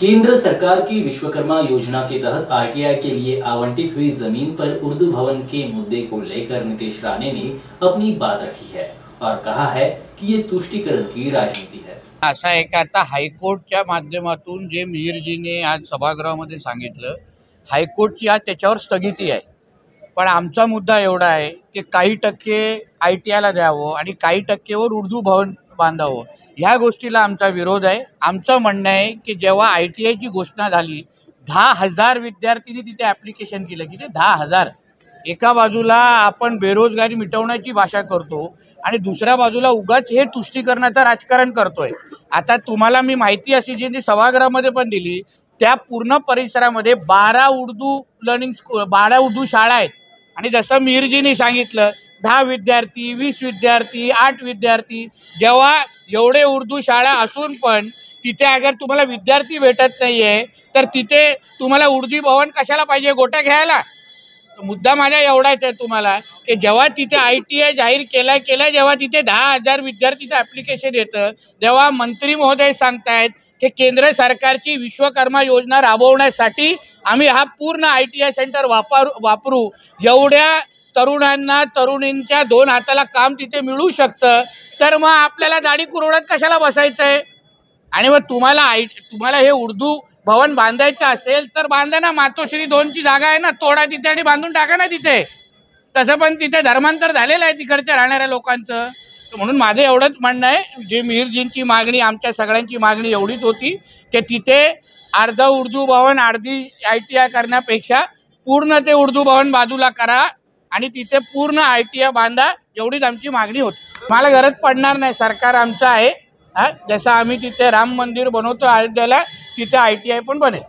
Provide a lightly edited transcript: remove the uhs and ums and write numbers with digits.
केंद्र सरकार की विश्वकर्मा योजना के तहत आईटीआई के लिए आवंटित हुई जमीन पर उर्दू भवन के मुद्दे को लेकर नीतीश राणे ने अपनी बात रखी है और कहा है कि ये तुष्टीकरण की राजनीति है। असं आहे की आता हायकोर्टच्या माध्यमातून जे मिहिरजीने आज सभागृहामध्ये सांगितलं, हायकोर्टची आज त्याच्यावर स्थगिती आहे। पण आमचा मुद्दा एवढा आहे की काही टक्के आयटीआयला द्यावं आणि काही टक्केवर उर्दू भवन बांधावं, ह्या गोष्टीला आमचा विरोध आहे। आमचं म्हणणं आहे की जेव्हा आयटीआयची घोषणा झाली 10,000 विद्यार्थ्यांनी तिथे ॲप्लिकेशन केलं की ते 10,000 एका बाजूला आपण बेरोजगारी मिटवण्याची भाषा करतो आणि दुसऱ्या बाजूला उगाच हे तुष्टीकरणाचं राजकारण करतोय। आता तुम्हाला मी माहिती अशी जी सभागृहामध्ये पण दिली, त्या पूर्ण परिसरामध्ये 12 उर्दू शाळा आहेत आणि जसं मिहिरजींनी सांगितलं 10 विद्यार्थी 20 विद्यार्थी 8 विद्यार्थी, जेव्हा एवढे उर्दू शाळा असून पण तिथे अगर तुम्हाला विद्यार्थी भेटत नाहीये तर तिथे तुम्हाला उर्दू भवन कशाला पाहिजे गोट्या घ्यायला। मुद्दा माझा एवढाच आहे तुम्हाला की जेव्हा तिथे आयटीआय जाहीर केला जेव्हा तिथे 10,000 विद्यार्थीचं ॲप्लिकेशन येतं, जेव्हा मंत्री महोदय सांगतायत की केंद्र सरकारची विश्वकर्मा योजना राबवण्यासाठी आम्ही हा पूर्ण आयटीआय सेंटर वापरू, एवढ्या तरुणांना तरुणींच्या 2 हाताला काम तिथे मिळू शकतं, तर मग आपल्याला दाढी कुरवडत कशाला बसायचंय। आणि मग तुम्हाला हे उर्दू भवन बांधायचं असेल तर बांधा ना, मातोश्री 2ची जागा आहे ना, तोडा तिथे आणि बांधून टाका ना तिथे। तसं पण तिथे धर्मांतर झालेलं आहे तिकडच्या राहणाऱ्या लोकांचं। म्हणून माझं एवढंच म्हणणं आहे, जे मिहिरजींची मागणी आमच्या सगळ्यांची मागणी एवढीच होती की तिथे अर्ध उर्दू भवन अर्धी आयटीआय करण्यापेक्षा पूर्ण ते उर्दू भवन बाजूला करा आणि तिथे पूर्ण आयटीआय बांधा, एवढीच आमची मागणी होती। मला गरज पडणार नाही, सरकार आमचं आहे। जसं आम्ही तिथे राम मंदिर बनवतो अयोध्येला, तिथे आयटीआय पण बनेल।